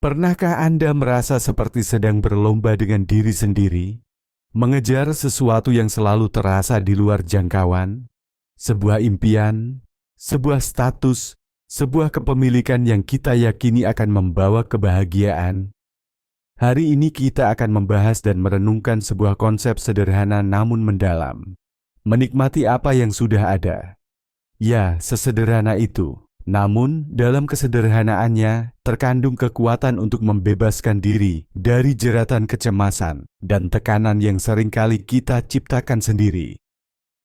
Pernahkah Anda merasa seperti sedang berlomba dengan diri sendiri, mengejar sesuatu yang selalu terasa di luar jangkauan, sebuah impian, sebuah status, sebuah kepemilikan yang kita yakini akan membawa kebahagiaan? Hari ini kita akan membahas dan merenungkan sebuah konsep sederhana namun mendalam. Menikmati apa yang sudah ada. Ya, sesederhana itu. Namun, dalam kesederhanaannya, terkandung kekuatan untuk membebaskan diri dari jeratan kecemasan dan tekanan yang seringkali kita ciptakan sendiri.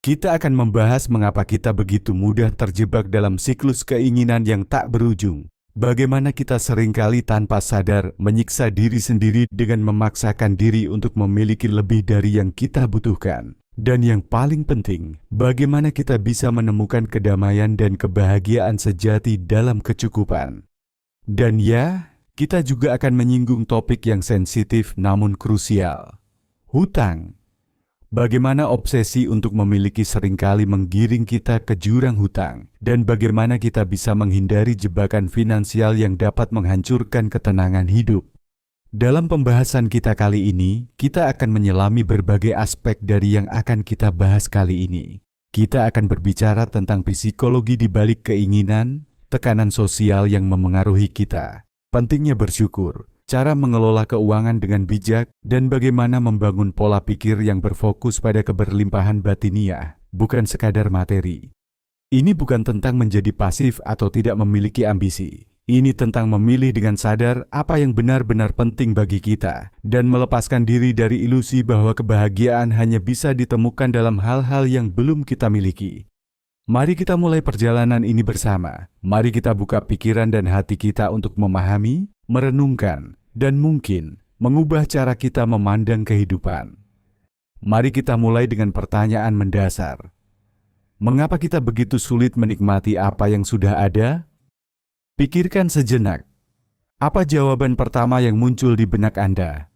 Kita akan membahas mengapa kita begitu mudah terjebak dalam siklus keinginan yang tak berujung. Bagaimana kita seringkali tanpa sadar menyiksa diri sendiri dengan memaksakan diri untuk memiliki lebih dari yang kita butuhkan. Dan yang paling penting, bagaimana kita bisa menemukan kedamaian dan kebahagiaan sejati dalam kecukupan. Dan ya, kita juga akan menyinggung topik yang sensitif namun krusial. Hutang. Bagaimana obsesi untuk memiliki seringkali menggiring kita ke jurang hutang, dan bagaimana kita bisa menghindari jebakan finansial yang dapat menghancurkan ketenangan hidup. Dalam pembahasan kita kali ini, kita akan menyelami berbagai aspek dari yang akan kita bahas kali ini. Kita akan berbicara tentang psikologi di balik keinginan, tekanan sosial yang memengaruhi kita, pentingnya bersyukur, cara mengelola keuangan dengan bijak, dan bagaimana membangun pola pikir yang berfokus pada keberlimpahan batiniah, bukan sekadar materi. Ini bukan tentang menjadi pasif atau tidak memiliki ambisi. Ini tentang memilih dengan sadar apa yang benar-benar penting bagi kita dan melepaskan diri dari ilusi bahwa kebahagiaan hanya bisa ditemukan dalam hal-hal yang belum kita miliki. Mari kita mulai perjalanan ini bersama. Mari kita buka pikiran dan hati kita untuk memahami, merenungkan, dan mungkin mengubah cara kita memandang kehidupan. Mari kita mulai dengan pertanyaan mendasar. Mengapa kita begitu sulit menikmati apa yang sudah ada? Pikirkan sejenak. Apa jawaban pertama yang muncul di benak Anda?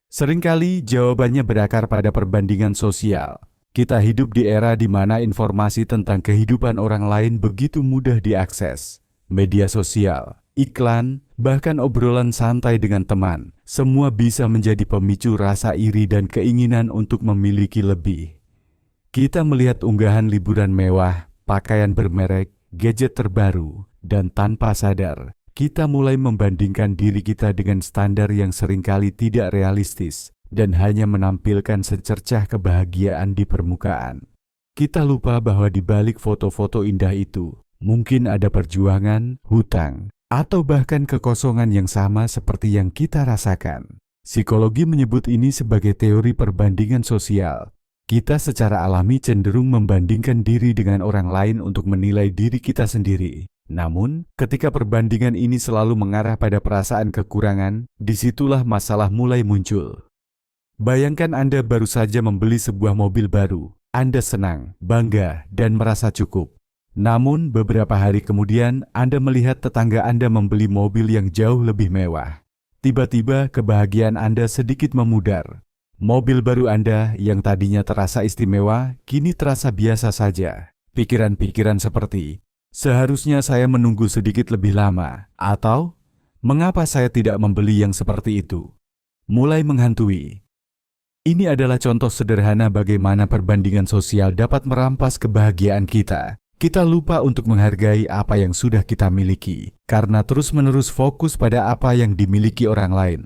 Seringkali jawabannya berakar pada perbandingan sosial. Kita hidup di era di mana informasi tentang kehidupan orang lain begitu mudah diakses. Media sosial, iklan, bahkan obrolan santai dengan teman, semua bisa menjadi pemicu rasa iri dan keinginan untuk memiliki lebih. Kita melihat unggahan liburan mewah, pakaian bermerek, gadget terbaru, dan tanpa sadar, kita mulai membandingkan diri kita dengan standar yang seringkali tidak realistis dan hanya menampilkan secercah kebahagiaan di permukaan. Kita lupa bahwa di balik foto-foto indah itu, mungkin ada perjuangan, hutang, atau bahkan kekosongan yang sama seperti yang kita rasakan. Psikologi menyebut ini sebagai teori perbandingan sosial. Kita secara alami cenderung membandingkan diri dengan orang lain untuk menilai diri kita sendiri. Namun, ketika perbandingan ini selalu mengarah pada perasaan kekurangan, disitulah masalah mulai muncul. Bayangkan Anda baru saja membeli sebuah mobil baru. Anda senang, bangga, dan merasa cukup. Namun, beberapa hari kemudian, Anda melihat tetangga Anda membeli mobil yang jauh lebih mewah. Tiba-tiba, kebahagiaan Anda sedikit memudar. Mobil baru Anda yang tadinya terasa istimewa, kini terasa biasa saja. Pikiran-pikiran seperti, seharusnya saya menunggu sedikit lebih lama, atau mengapa saya tidak membeli yang seperti itu, mulai menghantui. Ini adalah contoh sederhana bagaimana perbandingan sosial dapat merampas kebahagiaan kita. Kita lupa untuk menghargai apa yang sudah kita miliki, karena terus-menerus fokus pada apa yang dimiliki orang lain.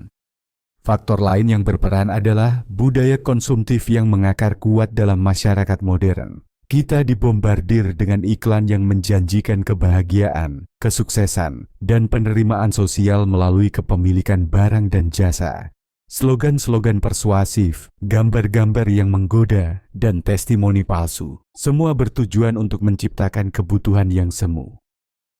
Faktor lain yang berperan adalah budaya konsumtif yang mengakar kuat dalam masyarakat modern. Kita dibombardir dengan iklan yang menjanjikan kebahagiaan, kesuksesan, dan penerimaan sosial melalui kepemilikan barang dan jasa. Slogan-slogan persuasif, gambar-gambar yang menggoda, dan testimoni palsu, semua bertujuan untuk menciptakan kebutuhan yang semu.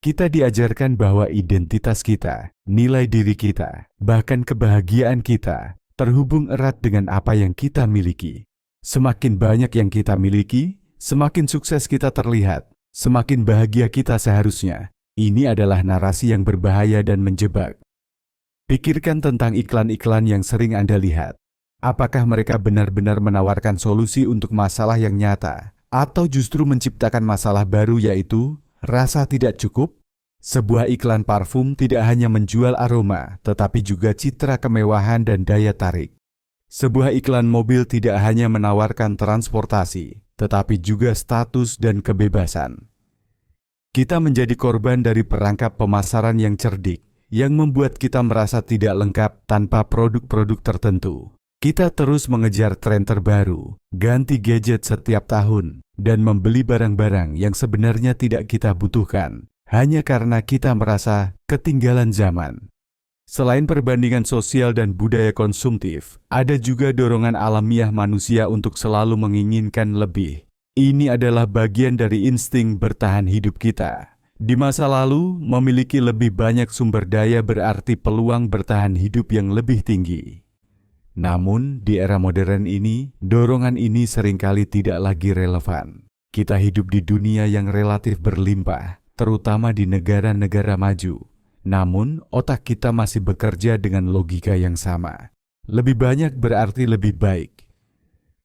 Kita diajarkan bahwa identitas kita, nilai diri kita, bahkan kebahagiaan kita, terhubung erat dengan apa yang kita miliki. Semakin banyak yang kita miliki, semakin sukses kita terlihat, semakin bahagia kita seharusnya. Ini adalah narasi yang berbahaya dan menjebak. Pikirkan tentang iklan-iklan yang sering Anda lihat. Apakah mereka benar-benar menawarkan solusi untuk masalah yang nyata, atau justru menciptakan masalah baru yaitu rasa tidak cukup? Sebuah iklan parfum tidak hanya menjual aroma, tetapi juga citra kemewahan dan daya tarik. Sebuah iklan mobil tidak hanya menawarkan transportasi, tetapi juga status dan kebebasan. Kita menjadi korban dari perangkap pemasaran yang cerdik, yang membuat kita merasa tidak lengkap tanpa produk-produk tertentu. Kita terus mengejar tren terbaru, ganti gadget setiap tahun, dan membeli barang-barang yang sebenarnya tidak kita butuhkan, hanya karena kita merasa ketinggalan zaman. Selain perbandingan sosial dan budaya konsumtif, ada juga dorongan alamiah manusia untuk selalu menginginkan lebih. Ini adalah bagian dari insting bertahan hidup kita. Di masa lalu, memiliki lebih banyak sumber daya berarti peluang bertahan hidup yang lebih tinggi. Namun, di era modern ini, dorongan ini seringkali tidak lagi relevan. Kita hidup di dunia yang relatif berlimpah, terutama di negara-negara maju. Namun, otak kita masih bekerja dengan logika yang sama. Lebih banyak berarti lebih baik.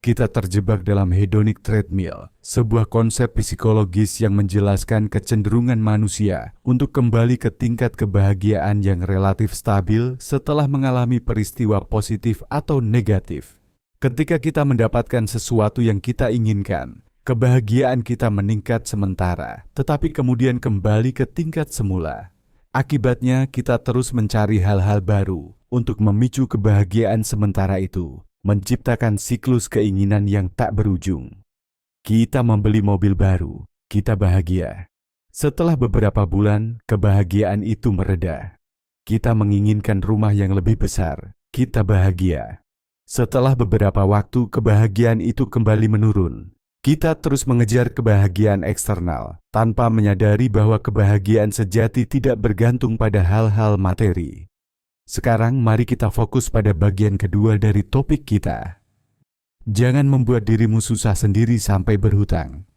Kita terjebak dalam hedonic treadmill, sebuah konsep psikologis yang menjelaskan kecenderungan manusia untuk kembali ke tingkat kebahagiaan yang relatif stabil setelah mengalami peristiwa positif atau negatif. Ketika kita mendapatkan sesuatu yang kita inginkan, kebahagiaan kita meningkat sementara, tetapi kemudian kembali ke tingkat semula. Akibatnya, kita terus mencari hal-hal baru untuk memicu kebahagiaan sementara itu, menciptakan siklus keinginan yang tak berujung. Kita membeli mobil baru, kita bahagia. Setelah beberapa bulan, kebahagiaan itu mereda. Kita menginginkan rumah yang lebih besar, kita bahagia. Setelah beberapa waktu, kebahagiaan itu kembali menurun. Kita terus mengejar kebahagiaan eksternal, tanpa menyadari bahwa kebahagiaan sejati tidak bergantung pada hal-hal materi. Sekarang mari kita fokus pada bagian kedua dari topik kita. Jangan membuat dirimu susah sendiri sampai berhutang.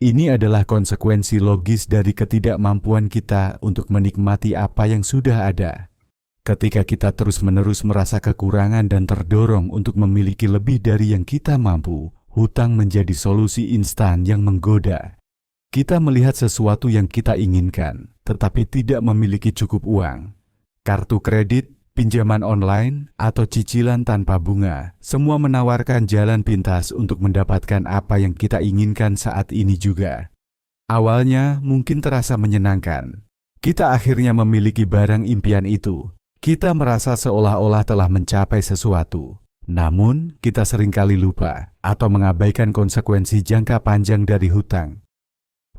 Ini adalah konsekuensi logis dari ketidakmampuan kita untuk menikmati apa yang sudah ada. Ketika kita terus-menerus merasa kekurangan dan terdorong untuk memiliki lebih dari yang kita mampu, hutang menjadi solusi instan yang menggoda. Kita melihat sesuatu yang kita inginkan, tetapi tidak memiliki cukup uang. Kartu kredit, pinjaman online, atau cicilan tanpa bunga, semua menawarkan jalan pintas untuk mendapatkan apa yang kita inginkan saat ini juga. Awalnya mungkin terasa menyenangkan. Kita akhirnya memiliki barang impian itu. Kita merasa seolah-olah telah mencapai sesuatu. Namun, kita seringkali lupa atau mengabaikan konsekuensi jangka panjang dari hutang.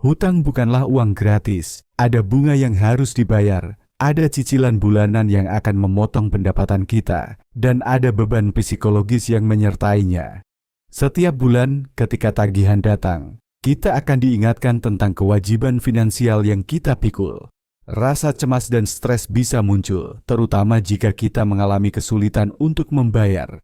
Hutang bukanlah uang gratis, ada bunga yang harus dibayar, ada cicilan bulanan yang akan memotong pendapatan kita, dan ada beban psikologis yang menyertainya. Setiap bulan, ketika tagihan datang, kita akan diingatkan tentang kewajiban finansial yang kita pikul. Rasa cemas dan stres bisa muncul, terutama jika kita mengalami kesulitan untuk membayar.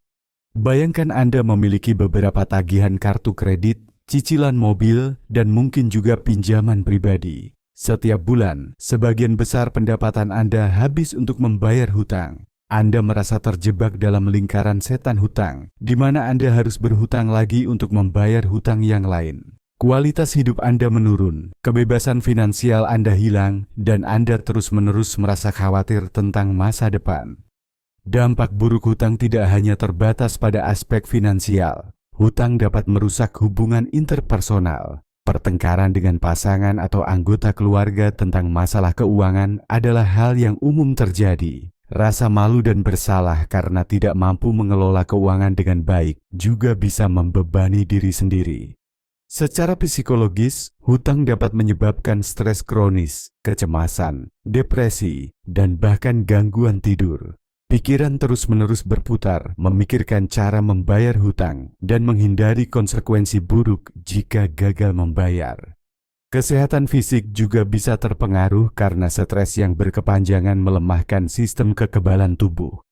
Bayangkan Anda memiliki beberapa tagihan kartu kredit, cicilan mobil, dan mungkin juga pinjaman pribadi. Setiap bulan, sebagian besar pendapatan Anda habis untuk membayar hutang. Anda merasa terjebak dalam lingkaran setan hutang, di mana Anda harus berhutang lagi untuk membayar hutang yang lain. Kualitas hidup Anda menurun, kebebasan finansial Anda hilang, dan Anda terus-menerus merasa khawatir tentang masa depan. Dampak buruk hutang tidak hanya terbatas pada aspek finansial. Hutang dapat merusak hubungan interpersonal. Pertengkaran dengan pasangan atau anggota keluarga tentang masalah keuangan adalah hal yang umum terjadi. Rasa malu dan bersalah karena tidak mampu mengelola keuangan dengan baik juga bisa membebani diri sendiri. Secara psikologis, hutang dapat menyebabkan stres kronis, kecemasan, depresi, dan bahkan gangguan tidur. Pikiran terus-menerus berputar, memikirkan cara membayar hutang, dan menghindari konsekuensi buruk jika gagal membayar. Kesehatan fisik juga bisa terpengaruh karena stres yang berkepanjangan melemahkan sistem kekebalan tubuh.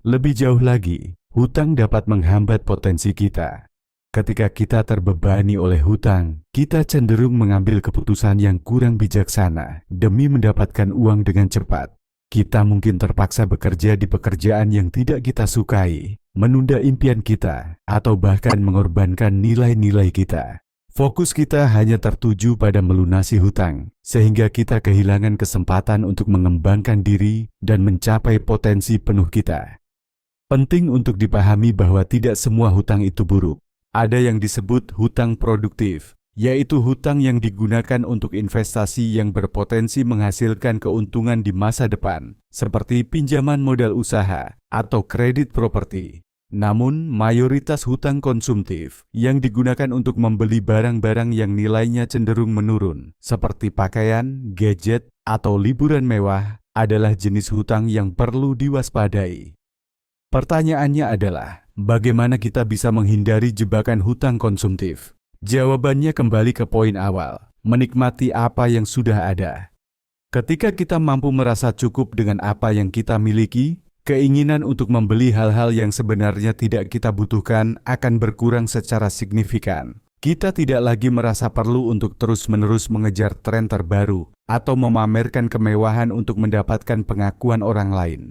Lebih jauh lagi, hutang dapat menghambat potensi kita. Ketika kita terbebani oleh hutang, kita cenderung mengambil keputusan yang kurang bijaksana demi mendapatkan uang dengan cepat. Kita mungkin terpaksa bekerja di pekerjaan yang tidak kita sukai, menunda impian kita, atau bahkan mengorbankan nilai-nilai kita. Fokus kita hanya tertuju pada melunasi hutang, sehingga kita kehilangan kesempatan untuk mengembangkan diri dan mencapai potensi penuh kita. Penting untuk dipahami bahwa tidak semua hutang itu buruk. Ada yang disebut hutang produktif, yaitu hutang yang digunakan untuk investasi yang berpotensi menghasilkan keuntungan di masa depan, seperti pinjaman modal usaha atau kredit properti. Namun, mayoritas hutang konsumtif yang digunakan untuk membeli barang-barang yang nilainya cenderung menurun, seperti pakaian, gadget, atau liburan mewah, adalah jenis hutang yang perlu diwaspadai. Pertanyaannya adalah, bagaimana kita bisa menghindari jebakan hutang konsumtif? Jawabannya kembali ke poin awal, menikmati apa yang sudah ada. Ketika kita mampu merasa cukup dengan apa yang kita miliki, keinginan untuk membeli hal-hal yang sebenarnya tidak kita butuhkan akan berkurang secara signifikan. Kita tidak lagi merasa perlu untuk terus-menerus mengejar tren terbaru atau memamerkan kemewahan untuk mendapatkan pengakuan orang lain.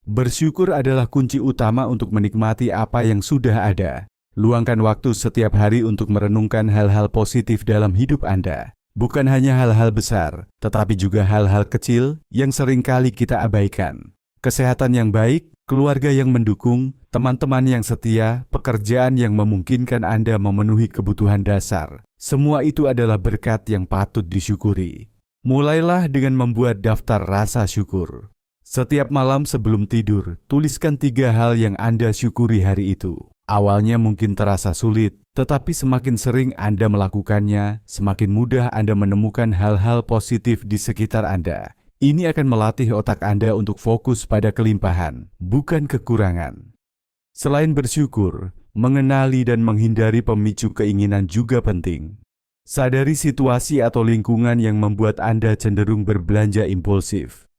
Bersyukur adalah kunci utama untuk menikmati apa yang sudah ada. Luangkan waktu setiap hari untuk merenungkan hal-hal positif dalam hidup Anda. Bukan hanya hal-hal besar, tetapi juga hal-hal kecil yang seringkali kita abaikan. Kesehatan yang baik, keluarga yang mendukung, teman-teman yang setia, pekerjaan yang memungkinkan Anda memenuhi kebutuhan dasar. Semua itu adalah berkat yang patut disyukuri. Mulailah dengan membuat daftar rasa syukur. Setiap malam sebelum tidur, tuliskan 3 hal yang Anda syukuri hari itu. Awalnya mungkin terasa sulit, tetapi semakin sering Anda melakukannya, semakin mudah Anda menemukan hal-hal positif di sekitar Anda. Ini akan melatih otak Anda untuk fokus pada kelimpahan, bukan kekurangan. Selain bersyukur, mengenali dan menghindari pemicu keinginan juga penting. Sadari situasi atau lingkungan yang membuat Anda cenderung berbelanja impulsif.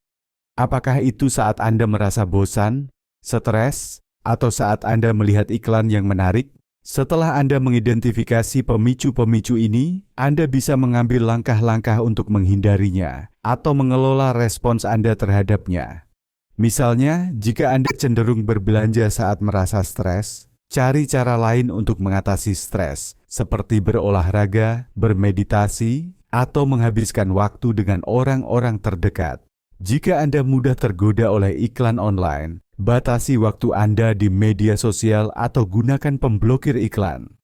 Apakah itu saat Anda merasa bosan, stres, atau saat Anda melihat iklan yang menarik? Setelah Anda mengidentifikasi pemicu-pemicu ini, Anda bisa mengambil langkah-langkah untuk menghindarinya atau mengelola respons Anda terhadapnya. Misalnya, jika Anda cenderung berbelanja saat merasa stres, cari cara lain untuk mengatasi stres, seperti berolahraga, bermeditasi, atau menghabiskan waktu dengan orang-orang terdekat. Jika Anda mudah tergoda oleh iklan online, batasi waktu Anda di media sosial atau gunakan pemblokir iklan.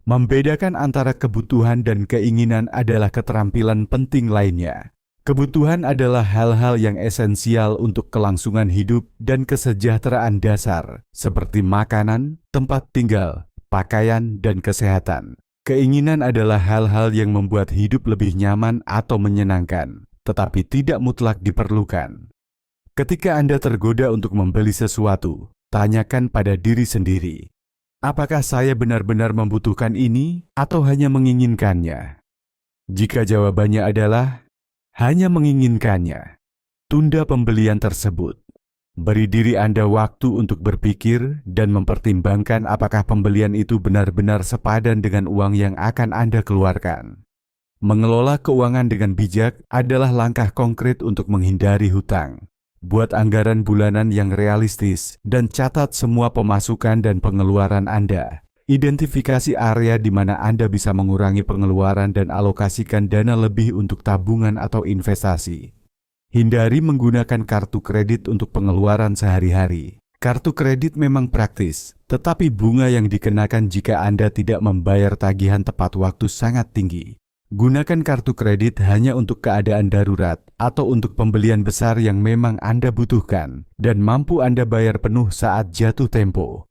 Membedakan antara kebutuhan dan keinginan adalah keterampilan penting lainnya. Kebutuhan adalah hal-hal yang esensial untuk kelangsungan hidup dan kesejahteraan dasar, seperti makanan, tempat tinggal, pakaian, dan kesehatan. Keinginan adalah hal-hal yang membuat hidup lebih nyaman atau menyenangkan, tetapi tidak mutlak diperlukan. Ketika Anda tergoda untuk membeli sesuatu, tanyakan pada diri sendiri, apakah saya benar-benar membutuhkan ini atau hanya menginginkannya? Jika jawabannya adalah hanya menginginkannya, tunda pembelian tersebut. Beri diri Anda waktu untuk berpikir dan mempertimbangkan apakah pembelian itu benar-benar sepadan dengan uang yang akan Anda keluarkan. Mengelola keuangan dengan bijak adalah langkah konkret untuk menghindari hutang. Buat anggaran bulanan yang realistis dan catat semua pemasukan dan pengeluaran Anda. Identifikasi area di mana Anda bisa mengurangi pengeluaran dan alokasikan dana lebih untuk tabungan atau investasi. Hindari menggunakan kartu kredit untuk pengeluaran sehari-hari. Kartu kredit memang praktis, tetapi bunga yang dikenakan jika Anda tidak membayar tagihan tepat waktu sangat tinggi. Gunakan kartu kredit hanya untuk keadaan darurat atau untuk pembelian besar yang memang Anda butuhkan dan mampu Anda bayar penuh saat jatuh tempo.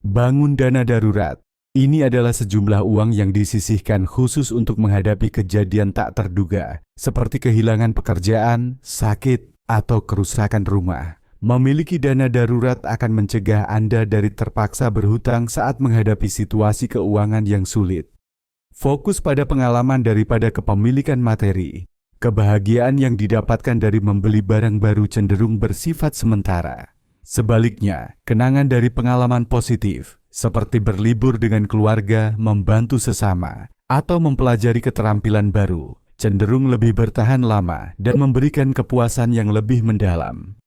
Bangun dana darurat. Ini adalah sejumlah uang yang disisihkan khusus untuk menghadapi kejadian tak terduga, seperti kehilangan pekerjaan, sakit, atau kerusakan rumah. Memiliki dana darurat akan mencegah Anda dari terpaksa berhutang saat menghadapi situasi keuangan yang sulit. Fokus pada pengalaman daripada kepemilikan materi. Kebahagiaan yang didapatkan dari membeli barang baru cenderung bersifat sementara. Sebaliknya, kenangan dari pengalaman positif, seperti berlibur dengan keluarga, membantu sesama, atau mempelajari keterampilan baru, cenderung lebih bertahan lama dan memberikan kepuasan yang lebih mendalam.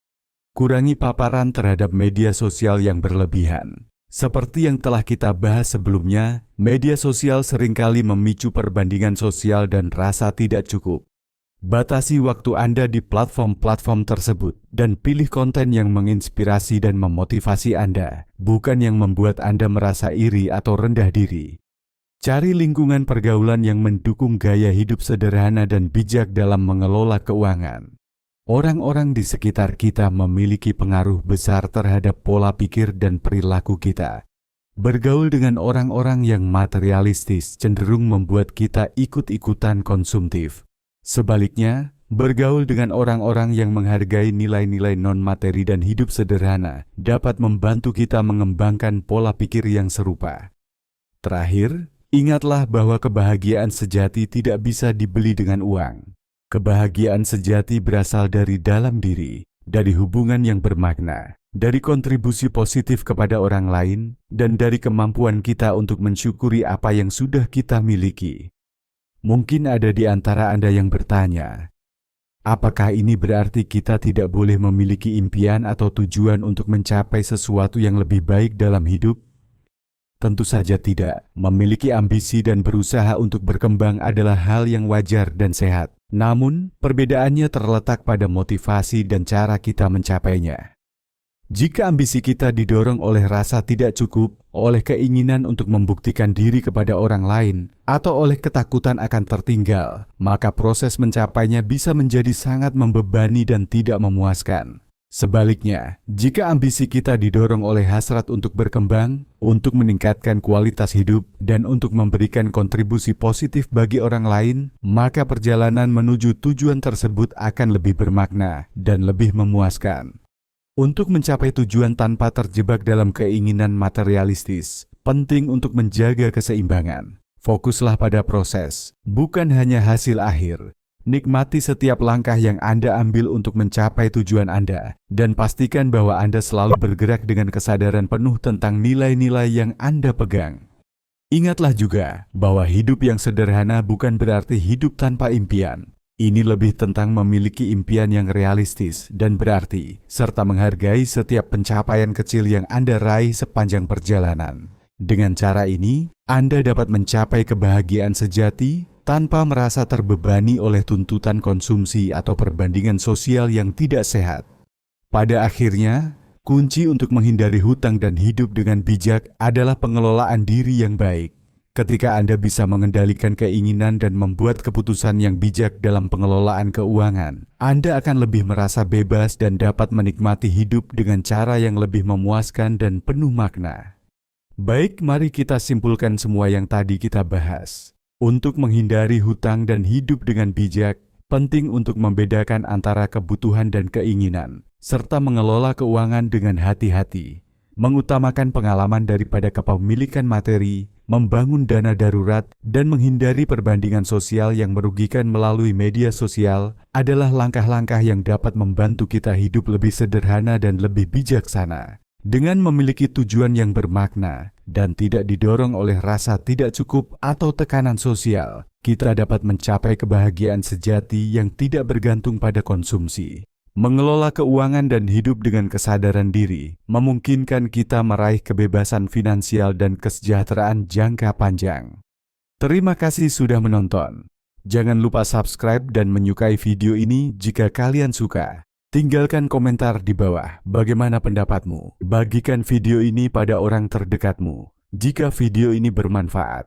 Kurangi paparan terhadap media sosial yang berlebihan. Seperti yang telah kita bahas sebelumnya, media sosial seringkali memicu perbandingan sosial dan rasa tidak cukup. Batasi waktu Anda di platform-platform tersebut dan pilih konten yang menginspirasi dan memotivasi Anda, bukan yang membuat Anda merasa iri atau rendah diri. Cari lingkungan pergaulan yang mendukung gaya hidup sederhana dan bijak dalam mengelola keuangan. Orang-orang di sekitar kita memiliki pengaruh besar terhadap pola pikir dan perilaku kita. Bergaul dengan orang-orang yang materialistis cenderung membuat kita ikut-ikutan konsumtif. Sebaliknya, bergaul dengan orang-orang yang menghargai nilai-nilai non-materi dan hidup sederhana dapat membantu kita mengembangkan pola pikir yang serupa. Terakhir, ingatlah bahwa kebahagiaan sejati tidak bisa dibeli dengan uang. Kebahagiaan sejati berasal dari dalam diri, dari hubungan yang bermakna, dari kontribusi positif kepada orang lain, dan dari kemampuan kita untuk mensyukuri apa yang sudah kita miliki. Mungkin ada di antara Anda yang bertanya, apakah ini berarti kita tidak boleh memiliki impian atau tujuan untuk mencapai sesuatu yang lebih baik dalam hidup? Tentu saja tidak. Memiliki ambisi dan berusaha untuk berkembang adalah hal yang wajar dan sehat. Namun, perbedaannya terletak pada motivasi dan cara kita mencapainya. Jika ambisi kita didorong oleh rasa tidak cukup, oleh keinginan untuk membuktikan diri kepada orang lain, atau oleh ketakutan akan tertinggal, maka proses mencapainya bisa menjadi sangat membebani dan tidak memuaskan. Sebaliknya, jika ambisi kita didorong oleh hasrat untuk berkembang, untuk meningkatkan kualitas hidup, dan untuk memberikan kontribusi positif bagi orang lain, maka perjalanan menuju tujuan tersebut akan lebih bermakna dan lebih memuaskan. Untuk mencapai tujuan tanpa terjebak dalam keinginan materialistis, penting untuk menjaga keseimbangan. Fokuslah pada proses, bukan hanya hasil akhir. Nikmati setiap langkah yang Anda ambil untuk mencapai tujuan Anda, dan pastikan bahwa Anda selalu bergerak dengan kesadaran penuh tentang nilai-nilai yang Anda pegang. Ingatlah juga bahwa hidup yang sederhana bukan berarti hidup tanpa impian. Ini lebih tentang memiliki impian yang realistis dan berarti, serta menghargai setiap pencapaian kecil yang Anda raih sepanjang perjalanan. Dengan cara ini, Anda dapat mencapai kebahagiaan sejati tanpa merasa terbebani oleh tuntutan konsumsi atau perbandingan sosial yang tidak sehat. Pada akhirnya, kunci untuk menghindari hutang dan hidup dengan bijak adalah pengelolaan diri yang baik. Ketika Anda bisa mengendalikan keinginan dan membuat keputusan yang bijak dalam pengelolaan keuangan, Anda akan lebih merasa bebas dan dapat menikmati hidup dengan cara yang lebih memuaskan dan penuh makna. Baik, mari kita simpulkan semua yang tadi kita bahas. Untuk menghindari hutang dan hidup dengan bijak, penting untuk membedakan antara kebutuhan dan keinginan, serta mengelola keuangan dengan hati-hati. Mengutamakan pengalaman daripada kepemilikan materi, membangun dana darurat, dan menghindari perbandingan sosial yang merugikan melalui media sosial adalah langkah-langkah yang dapat membantu kita hidup lebih sederhana dan lebih bijaksana. Dengan memiliki tujuan yang bermakna dan tidak didorong oleh rasa tidak cukup atau tekanan sosial, kita dapat mencapai kebahagiaan sejati yang tidak bergantung pada konsumsi. Mengelola keuangan dan hidup dengan kesadaran diri memungkinkan kita meraih kebebasan finansial dan kesejahteraan jangka panjang. Terima kasih sudah menonton. Jangan lupa subscribe dan menyukai video ini jika kalian suka. Tinggalkan komentar di bawah bagaimana pendapatmu. Bagikan video ini pada orang terdekatmu jika video ini bermanfaat.